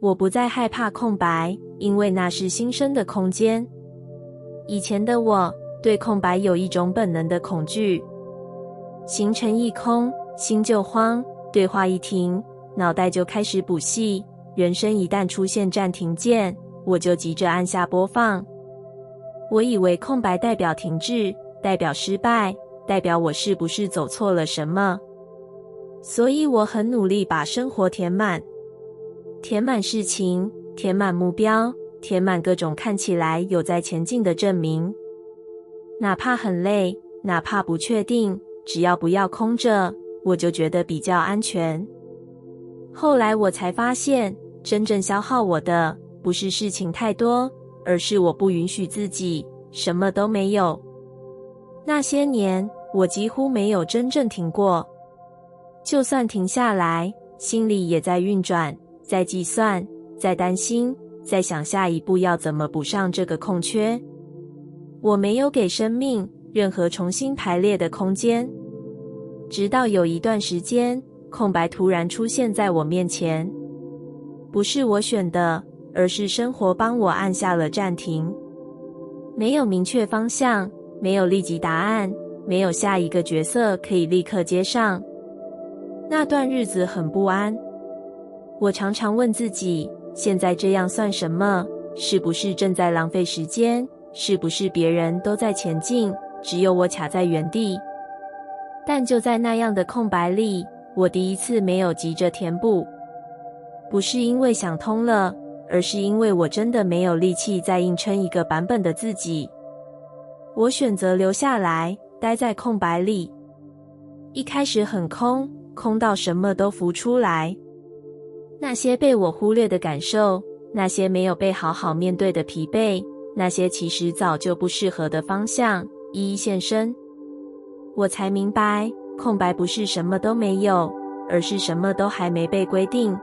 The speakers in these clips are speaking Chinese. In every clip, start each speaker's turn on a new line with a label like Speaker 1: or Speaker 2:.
Speaker 1: 我不再害怕空白，因为那是新生的空间。以前的我对空白有一种本能的恐惧，行程一空，心就慌，对话一停，脑袋就开始补戏，人生一旦出现暂停键，我就急着按下播放。我以为空白代表停滞，代表失败，代表我是不是走错了什么。所以我很努力把生活填满，填满事情，填满目标，填满各种看起来有在前进的证明。哪怕很累，哪怕不确定，只要不要空着，我就觉得比较安全。后来我才发现，真正消耗我的不是事情太多，而是我不允许自己什么都没有。那些年，我几乎没有真正停过。就算停下来，心里也在运转，在计算，在担心，在想下一步要怎么补上这个空缺。我没有给生命任何重新排列的空间，直到有一段时间，空白突然出现在我面前。不是我选的，而是生活帮我按下了暂停。没有明确方向，没有立即答案，没有下一个角色可以立刻接上。那段日子很不安，我常常问自己，现在这样算什么？是不是正在浪费时间？是不是别人都在前进，只有我卡在原地？但就在那样的空白里，我第一次没有急着填补。不是因为想通了，而是因为我真的没有力气再硬撑一个版本的自己。我选择留下来，待在空白里。一开始很空，空到什么都浮出来。那些被我忽略的感受，那些没有被好好面对的疲惫，那些其实早就不适合的方向，一一现身。我才明白，空白不是什么都没有，而是什么都还没被规定。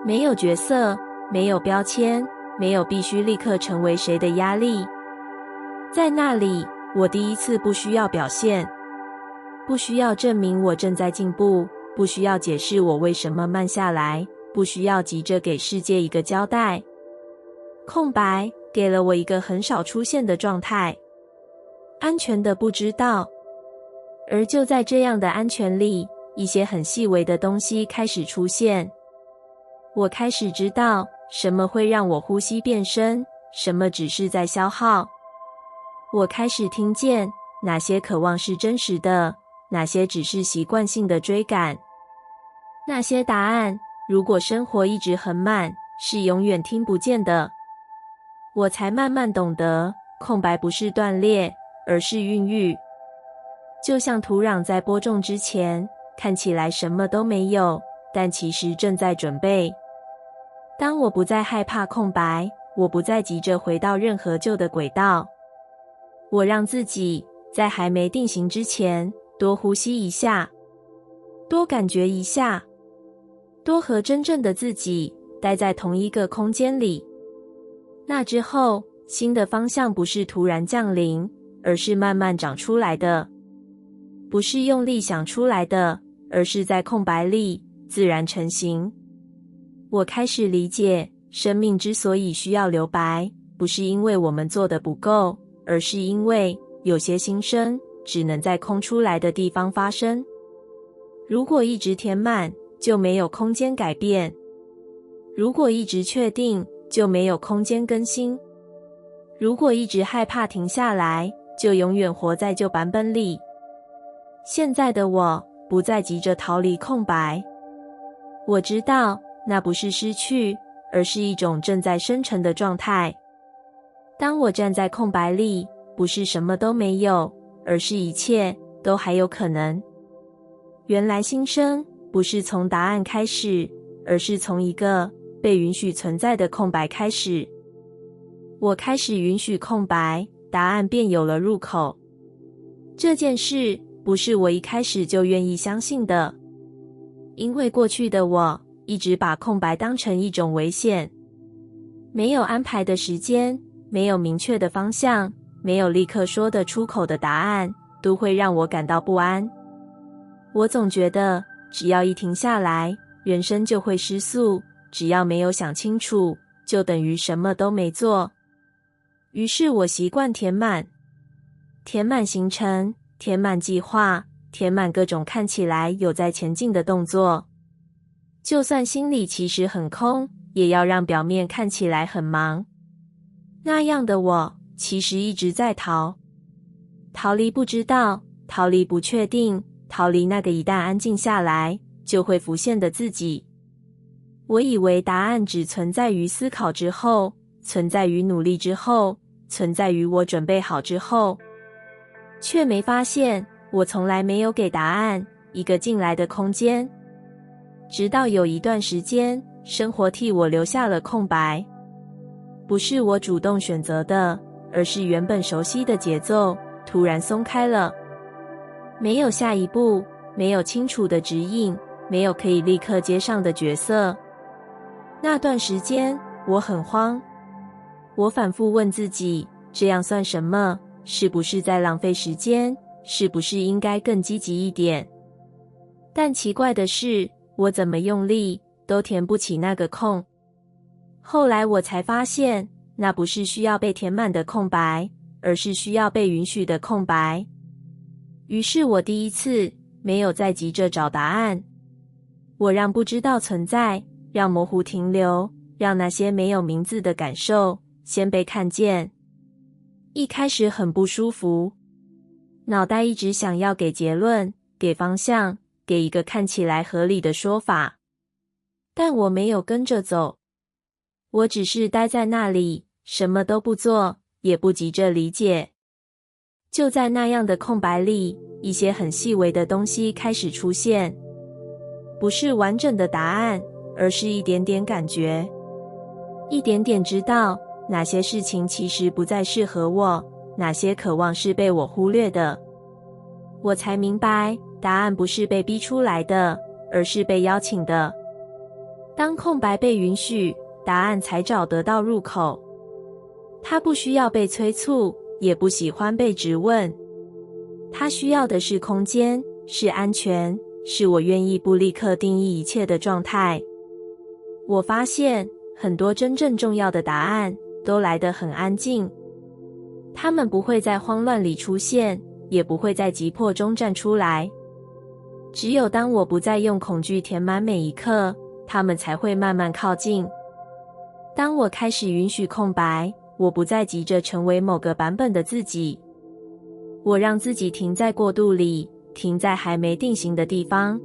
Speaker 1: 没有角色，没有标签，没有必须立刻成为谁的压力。在那里，我第一次不需要表现，不需要证明我正在进步，不需要解释我为什么慢下来，不需要急着给世界一个交代。空白给了我一个很少出现的状态，安全的不知道。而就在这样的安全里，一些很细微的东西开始出现。我开始知道什么会让我呼吸变深，什么只是在消耗。我开始听见哪些渴望是真实的，哪些只是习惯性的追赶。那些答案，如果生活一直很慢，是永远听不见的。我才慢慢懂得，空白不是断裂，而是孕育。就像土壤在播种之前，看起来什么都没有，但其实正在准备。当我不再害怕空白，我不再急着回到任何旧的轨道，我让自己在还没定型之前，多呼吸一下，多感觉一下，多和真正的自己待在同一个空间里。那之后，新的方向不是突然降临，而是慢慢长出来的。不是用力想出来的，而是在空白里自然成型。我开始理解，生命之所以需要留白，不是因为我们做的不够，而是因为有些新生只能在空出来的地方发生。如果一直填满，就没有空间改变；如果一直确定，就没有空间更新；如果一直害怕停下来，就永远活在旧版本里。现在的我不再急着逃离空白，我知道那不是失去，而是一种正在生成的状态。当我站在空白里，不是什么都没有，而是一切都还有可能。原来新生不是从答案开始，而是从一个被允许存在的空白开始。我开始允许空白，答案便有了入口。这件事不是我一开始就愿意相信的，因为过去的我一直把空白当成一种危险。没有安排的时间，没有明确的方向，没有立刻说得出口的答案，都会让我感到不安。我总觉得只要一停下来，人生就会失速，只要没有想清楚，就等于什么都没做。于是我习惯填满行程，填满计划，填满各种看起来有在前进的动作。就算心里其实很空，也要让表面看起来很忙。那样的我，其实一直在逃离不知道，逃离不确定，逃离那个一旦安静下来，就会浮现的自己。我以为答案只存在于思考之后，存在于努力之后，存在于我准备好之后，却没发现我从来没有给答案一个进来的空间。直到有一段时间，生活替我留下了空白，不是我主动选择的，而是原本熟悉的节奏突然松开了。没有下一步，没有清楚的指引，没有可以立刻接上的角色。那段时间我很慌，我反复问自己，这样算什么？是不是在浪费时间？是不是应该更积极一点？但奇怪的是，我怎么用力都填不起那个空。后来我才发现，那不是需要被填满的空白，而是需要被允许的空白。于是我第一次没有再急着找答案，我让不知道存在，让模糊停留，让那些没有名字的感受先被看见。一开始很不舒服，脑袋一直想要给结论，给方向，给一个看起来合理的说法，但我没有跟着走，我只是待在那里，什么都不做，也不急着理解。就在那样的空白里，一些很细微的东西开始出现，不是完整的答案，而是一点点感觉，一点点知道哪些事情其实不再适合我，哪些渴望是被我忽略的。我才明白，答案不是被逼出来的，而是被邀请的。当空白被允许，答案才找得到入口。它不需要被催促，也不喜欢被质问。它需要的是空间，是安全，是我愿意不立刻定义一切的状态。我发现，很多真正重要的答案都来得很安静。它们不会在慌乱里出现，也不会在急迫中站出来。只有当我不再用恐惧填满每一刻，它们才会慢慢靠近。当我开始允许空白，我不再急着成为某个版本的自己。我让自己停在过渡里，停在还没定型的地方。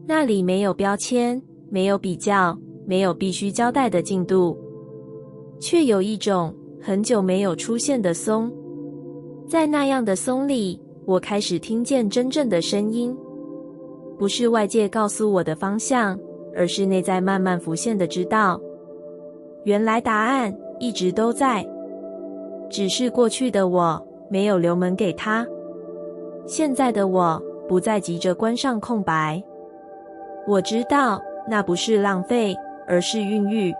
Speaker 1: 那里没有标签，没有比较，没有必须交代的进度，却有一种很久没有出现的松。在那样的松里，我开始听见真正的声音，不是外界告诉我的方向，而是内在慢慢浮现的知道。原来答案一直都在，只是过去的我没有留门给他。现在的我不再急着关上空白。我知道那不是浪费，而是孕育；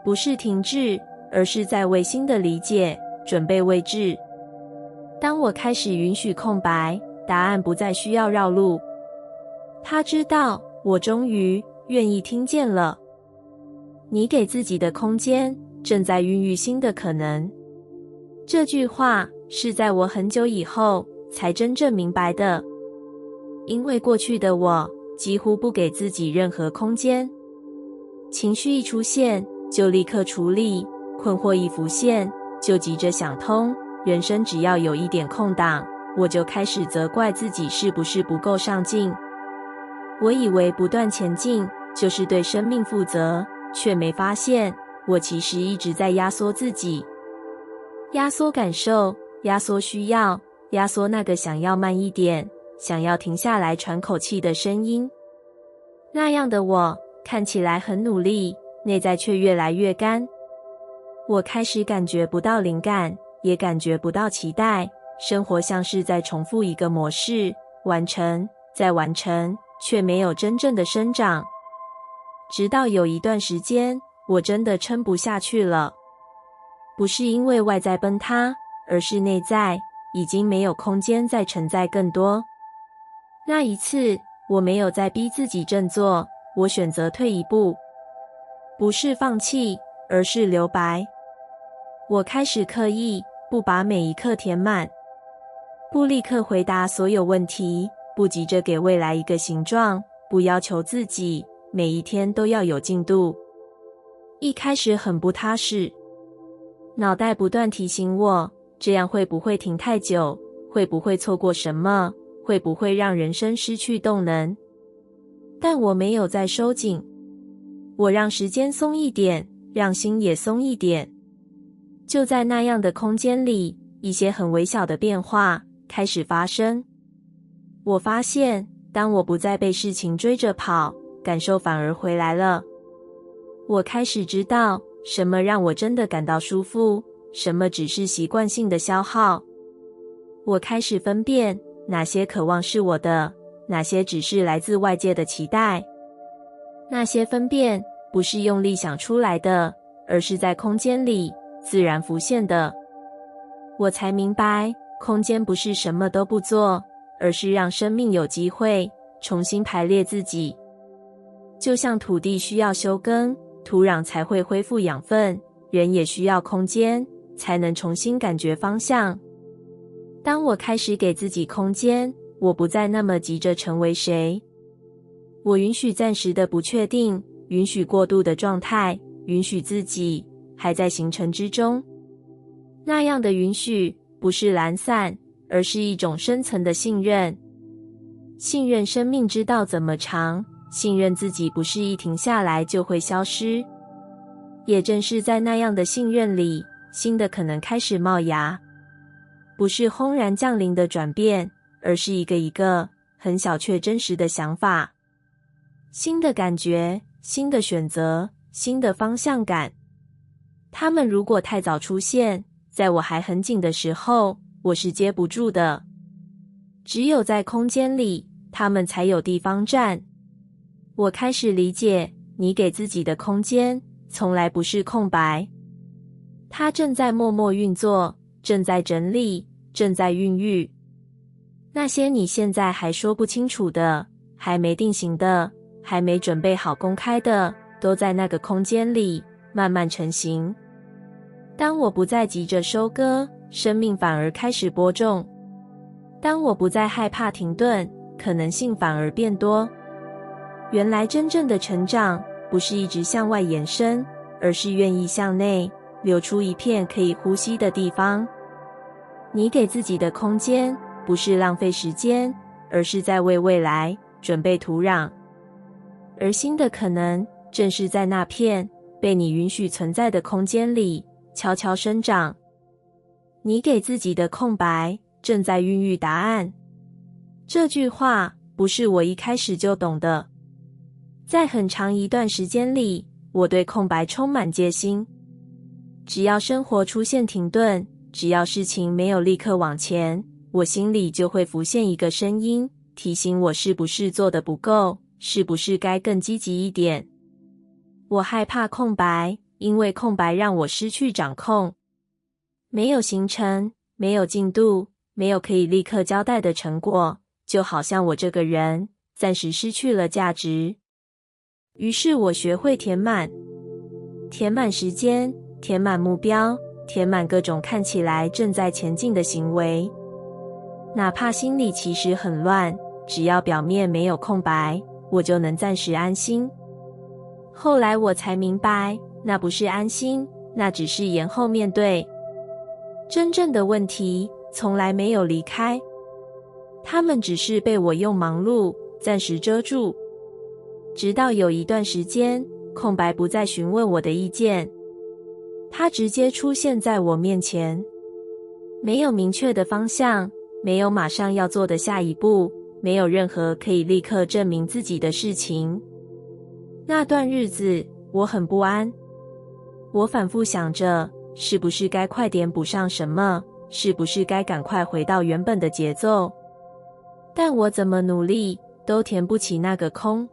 Speaker 1: 不是停滞，而是在为新的理解准备位置。当我开始允许空白，答案不再需要绕路。他知道，我终于愿意听见了。你给自己的空间正在孕育新的可能。这句话是在我很久以后才真正明白的，因为过去的我几乎不给自己任何空间。情绪一出现就立刻处理，困惑一浮现就急着想通，人生只要有一点空档，我就开始责怪自己是不是不够上进。我以为不断前进就是对生命负责，却没发现我其实一直在压缩自己，压缩感受，压缩需要，压缩那个想要慢一点，想要停下来喘口气的声音。那样的我看起来很努力，内在却越来越干。我开始感觉不到灵感，也感觉不到期待，生活像是在重复一个模式，完成，再完成，却没有真正的生长。直到有一段时间，我真的撑不下去了。不是因为外在崩塌，而是内在已经没有空间再承载更多。那一次，我没有再逼自己振作，我选择退一步。不是放弃，而是留白。我开始刻意不把每一刻填满，不立刻回答所有问题，不急着给未来一个形状，不要求自己每一天都要有进度。一开始很不踏实，脑袋不断提醒我，这样会不会停太久？会不会错过什么？会不会让人生失去动能？但我没有再收紧，我让时间松一点，让心也松一点。就在那样的空间里，一些很微小的变化开始发生。我发现，当我不再被事情追着跑，感受反而回来了。我开始知道什么让我真的感到舒服，什么只是习惯性的消耗。我开始分辨哪些渴望是我的，哪些只是来自外界的期待。那些分辨不是用力想出来的，而是在空间里自然浮现的。我才明白，空间不是什么都不做，而是让生命有机会重新排列自己。就像土地需要休耕，土壤才会恢复养分，人也需要空间，才能重新感觉方向。当我开始给自己空间，我不再那么急着成为谁。我允许暂时的不确定，允许过渡的状态，允许自己还在形成之中。那样的允许不是懒散，而是一种深层的信任。信任生命之道怎么长，信任自己不是一停下来就会消失。也正是在那样的信任里，新的可能开始冒芽。不是轰然降临的转变，而是一个一个很小却真实的想法。新的感觉，新的选择，新的方向感。它们如果太早出现，在我还很紧的时候，我是接不住的。只有在空间里，它们才有地方站。我开始理解，你给自己的空间从来不是空白，它正在默默运作，正在整理，正在孕育。那些你现在还说不清楚的，还没定型的，还没准备好公开的，都在那个空间里慢慢成型。当我不再急着收割，生命反而开始播种。当我不再害怕停顿，可能性反而变多。原来真正的成长不是一直向外延伸，而是愿意向内留出一片可以呼吸的地方。你给自己的空间不是浪费时间，而是在为未来准备土壤。而新的可能正是在那片被你允许存在的空间里悄悄生长。你给自己的空白正在孕育答案。这句话不是我一开始就懂的。在很长一段时间里，我对空白充满戒心。只要生活出现停顿，只要事情没有立刻往前，我心里就会浮现一个声音，提醒我是不是做得不够，是不是该更积极一点。我害怕空白，因为空白让我失去掌控。没有行程，没有进度，没有可以立刻交代的成果，就好像我这个人暂时失去了价值。于是我学会填满时间，填满目标，填满各种看起来正在前进的行为。哪怕心里其实很乱，只要表面没有空白，我就能暂时安心。后来我才明白，那不是安心，那只是延后面对。真正的问题从来没有离开，他们只是被我用忙碌暂时遮住。直到有一段时间，空白不再询问我的意见，它直接出现在我面前。没有明确的方向，没有马上要做的下一步，没有任何可以立刻证明自己的事情。那段日子，我很不安。我反复想着，是不是该快点补上什么？是不是该赶快回到原本的节奏？但我怎么努力，都填不起那个空。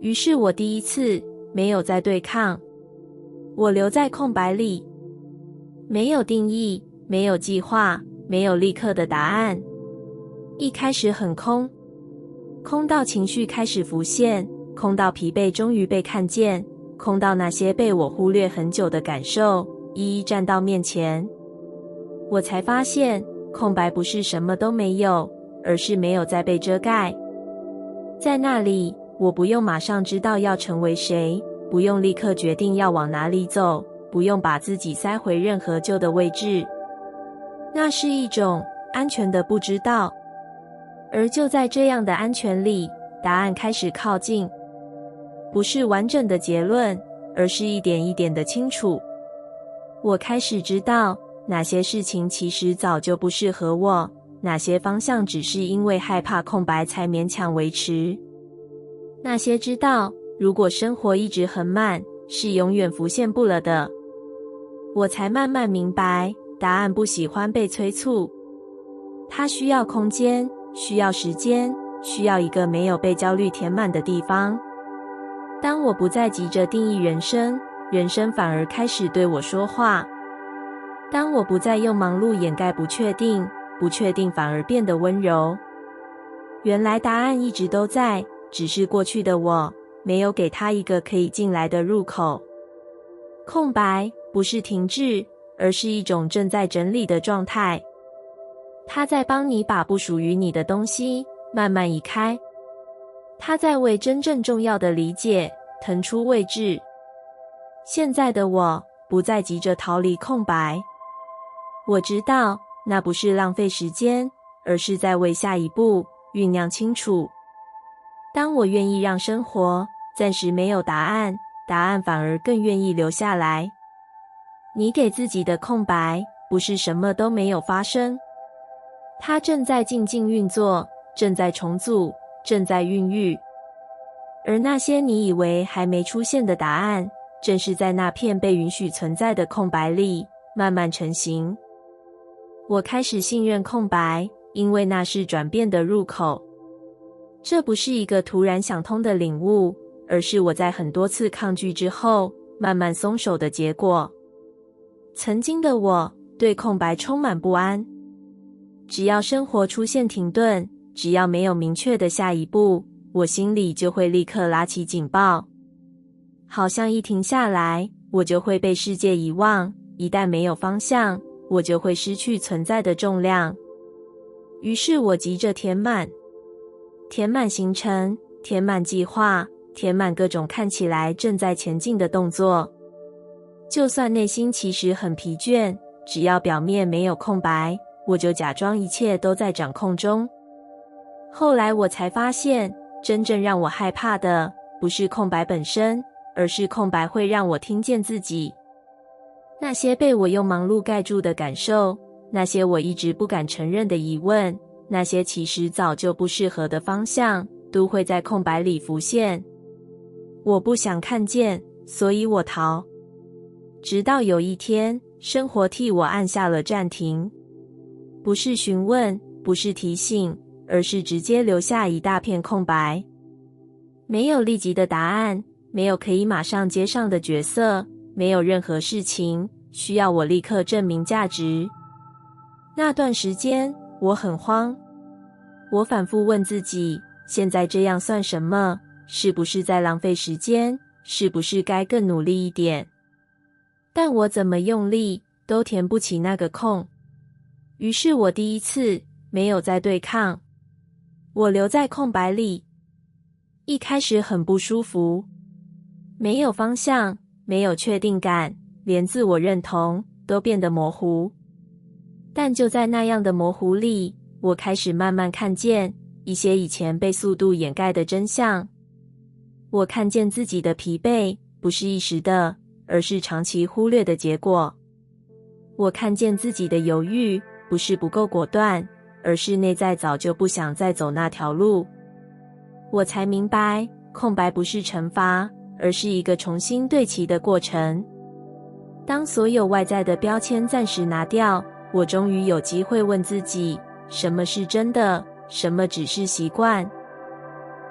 Speaker 1: 于是我第一次没有再对抗，我留在空白里，没有定义，没有计划，没有立刻的答案。一开始很空，空到情绪开始浮现，空到疲惫终于被看见，空到那些被我忽略很久的感受一一站到面前。我才发现，空白不是什么都没有，而是没有再被遮盖。在那里，我不用马上知道要成为谁，不用立刻决定要往哪里走，不用把自己塞回任何旧的位置。那是一种安全的不知道。而就在这样的安全里，答案开始靠近。不是完整的结论，而是一点一点的清楚。我开始知道，哪些事情其实早就不适合我，哪些方向只是因为害怕空白才勉强维持。那些知道，如果生活一直很慢，是永远浮现不了的。我才慢慢明白，答案不喜欢被催促，它需要空间，需要时间，需要一个没有被焦虑填满的地方。当我不再急着定义人生，人生反而开始对我说话。当我不再用忙碌掩盖不确定，不确定反而变得温柔。原来答案一直都在，只是过去的我没有给它一个可以进来的入口。空白不是停滞，而是一种正在整理的状态。它在帮你把不属于你的东西慢慢移开。它在为真正重要的理解腾出位置。现在的我不再急着逃离空白。我知道那不是浪费时间，而是在为下一步酝酿清楚。当我愿意让生活暂时没有答案，答案反而更愿意留下来。你给自己的空白不是什么都没有发生，它正在静静运作，正在重组，正在孕育。而那些你以为还没出现的答案，正是在那片被允许存在的空白里慢慢成型。我开始信任空白，因为那是转变的入口。这不是一个突然想通的领悟，而是我在很多次抗拒之后慢慢松手的结果。曾经的我对空白充满不安，只要生活出现停顿，只要没有明确的下一步，我心里就会立刻拉起警报。好像一停下来，我就会被世界遗忘，一旦没有方向，我就会失去存在的重量。于是我急着填满行程，填满计划，填满各种看起来正在前进的动作。就算内心其实很疲倦，只要表面没有空白，我就假装一切都在掌控中。后来我才发现，真正让我害怕的不是空白本身，而是空白会让我听见自己。那些被我用忙碌盖住的感受，那些我一直不敢承认的疑问，那些其实早就不适合的方向，都会在空白里浮现。我不想看见，所以我逃。直到有一天，生活替我按下了暂停。不是询问，不是提醒，而是直接留下一大片空白。没有立即的答案，没有可以马上接上的角色，没有任何事情需要我立刻证明价值。那段时间，我很慌。我反复问自己，现在这样算什么？是不是在浪费时间？是不是该更努力一点？但我怎么用力都填不起那个空。于是我第一次没有再对抗，我留在空白里。一开始很不舒服，没有方向，没有确定感，连自我认同都变得模糊。但就在那样的模糊里，我开始慢慢看见一些以前被速度掩盖的真相。我看见自己的疲惫不是一时的，而是长期忽略的结果。我看见自己的犹豫不是不够果断，而是内在早就不想再走那条路。我才明白，空白不是惩罚，而是一个重新对齐的过程。当所有外在的标签暂时拿掉，我终于有机会问自己，什么是真的，什么只是习惯。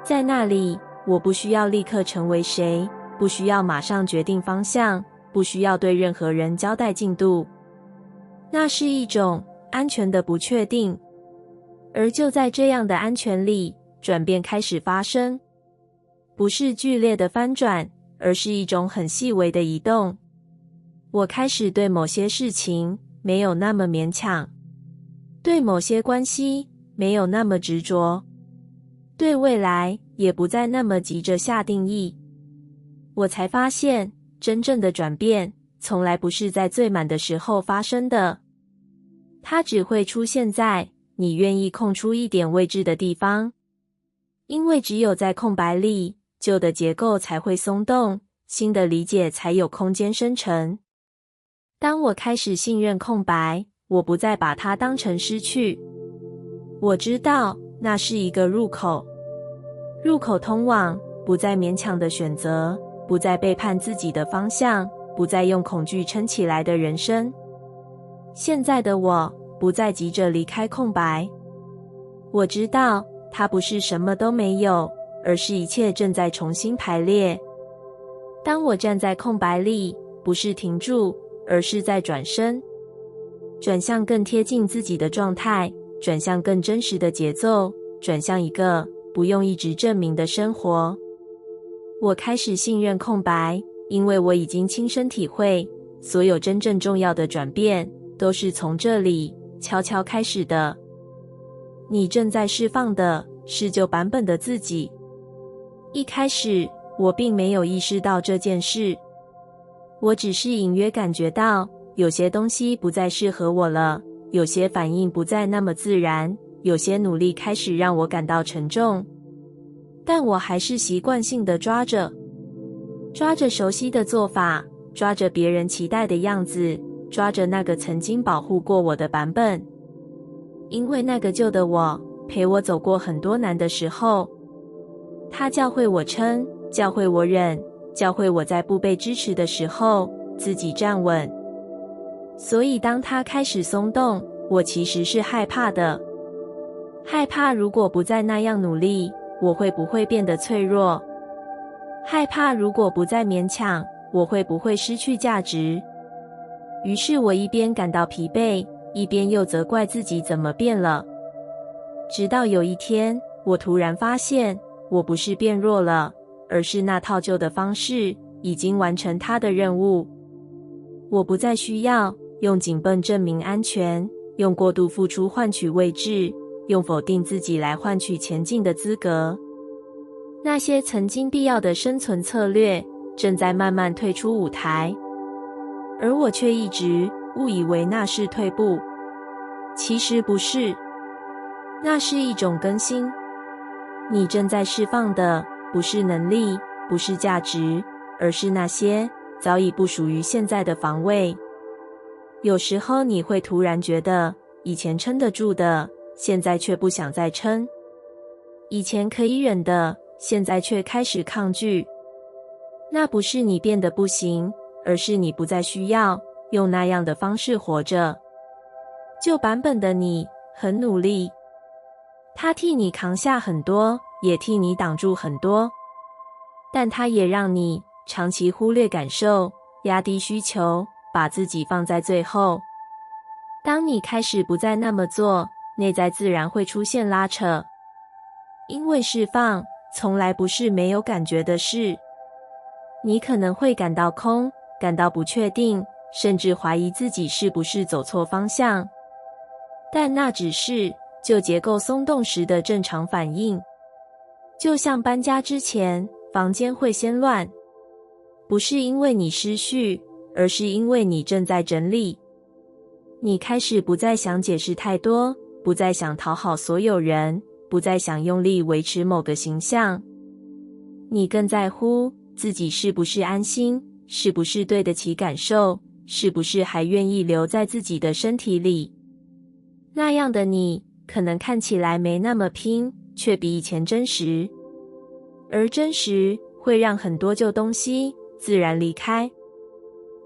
Speaker 1: 在那里，我不需要立刻成为谁，不需要马上决定方向，不需要对任何人交代进度。那是一种安全的不确定。而就在这样的安全里，转变开始发生。不是剧烈的翻转，而是一种很细微的移动。我开始对某些事情没有那么勉强，对某些关系没有那么执着，对未来也不再那么急着下定义。我才发现，真正的转变从来不是在最满的时候发生的，它只会出现在你愿意空出一点位置的地方。因为只有在空白里，旧的结构才会松动，新的理解才有空间生成。当我开始信任空白，我不再把它当成失去。我知道那是一个入口，入口通往不再勉强的选择，不再背叛自己的方向，不再用恐惧撑起来的人生。现在的我不再急着离开空白，我知道它不是什么都没有，而是一切正在重新排列。当我站在空白里，不是停住，而是在转身，转向更贴近自己的状态，转向更真实的节奏，转向一个不用一直证明的生活。我开始信任空白，因为我已经亲身体会，所有真正重要的转变都是从这里悄悄开始的。你正在释放的是旧版本的自己。一开始，我并没有意识到这件事，我只是隐约感觉到有些东西不再适合我了，有些反应不再那么自然，有些努力开始让我感到沉重。但我还是习惯性地抓着熟悉的做法，抓着别人期待的样子，抓着那个曾经保护过我的版本。因为那个旧的我陪我走过很多难的时候，他教会我撑，教会我忍，教会我在不被支持的时候自己站稳。所以当他开始松动，我其实是害怕的，害怕如果不再那样努力，我会不会变得脆弱？害怕如果不再勉强，我会不会失去价值？于是我一边感到疲惫，一边又责怪自己怎么变了。直到有一天，我突然发现，我不是变弱了，而是那套旧的方式已经完成它的任务。我不再需要用紧绷证明安全，用过度付出换取位置，用否定自己来换取前进的资格。那些曾经必要的生存策略正在慢慢退出舞台，而我却一直误以为那是退步。其实不是，那是一种更新。你正在释放的不是能力，不是价值，而是那些早已不属于现在的防卫。有时候你会突然觉得，以前撑得住的，现在却不想再撑；以前可以忍的，现在却开始抗拒。那不是你变得不行，而是你不再需要用那样的方式活着。旧版本的你很努力，他替你扛下很多，也替你挡住很多，但他也让你长期忽略感受，压低需求，把自己放在最后。当你开始不再那么做，内在自然会出现拉扯。因为释放从来不是没有感觉的事，你可能会感到空，感到不确定，甚至怀疑自己是不是走错方向。但那只是旧结构松动时的正常反应。就像搬家之前，房间会先乱，不是因为你失序，而是因为你正在整理。你开始不再想解释太多，不再想讨好所有人，不再想用力维持某个形象。你更在乎自己是不是安心，是不是对得起感受，是不是还愿意留在自己的身体里。那样的你可能看起来没那么拼，却比以前真实。而真实会让很多旧东西自然离开，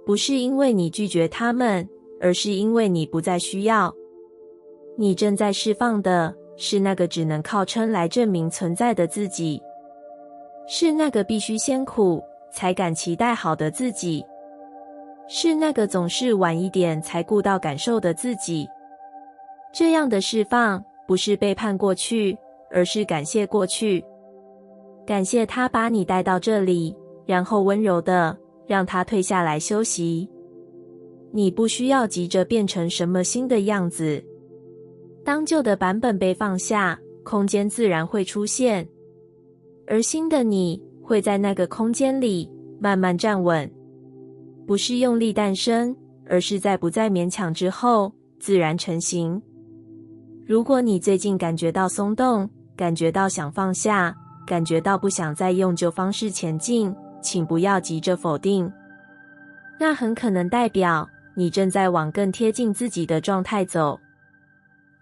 Speaker 1: 不是因为你拒绝他们，而是因为你不再需要。你正在释放的是那个只能靠撑来证明存在的自己，是那个必须先苦才敢期待好的自己，是那个总是晚一点才顾到感受的自己。这样的释放不是背叛过去，而是感谢过去，感谢他把你带到这里，然后温柔的让它退下来休息。你不需要急着变成什么新的样子。当旧的版本被放下，空间自然会出现，而新的你会在那个空间里慢慢站稳，不是用力诞生，而是在不再勉强之后自然成型。如果你最近感觉到松动，感觉到想放下，感觉到不想再用旧方式前进，请不要急着否定。那很可能代表你正在往更贴近自己的状态走。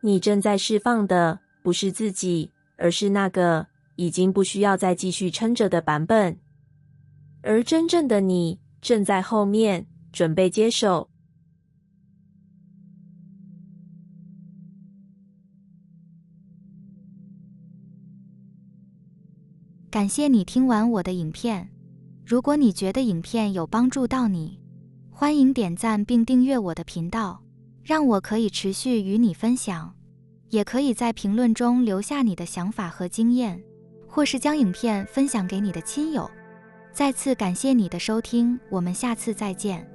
Speaker 1: 你正在释放的不是自己，而是那个已经不需要再继续撑着的版本。而真正的你正在后面，准备接手。
Speaker 2: 感谢你听完我的影片。如果你觉得影片有帮助到你，欢迎点赞并订阅我的频道，让我可以持续与你分享。也可以在评论中留下你的想法和经验，或是将影片分享给你的亲友。再次感谢你的收听，我们下次再见。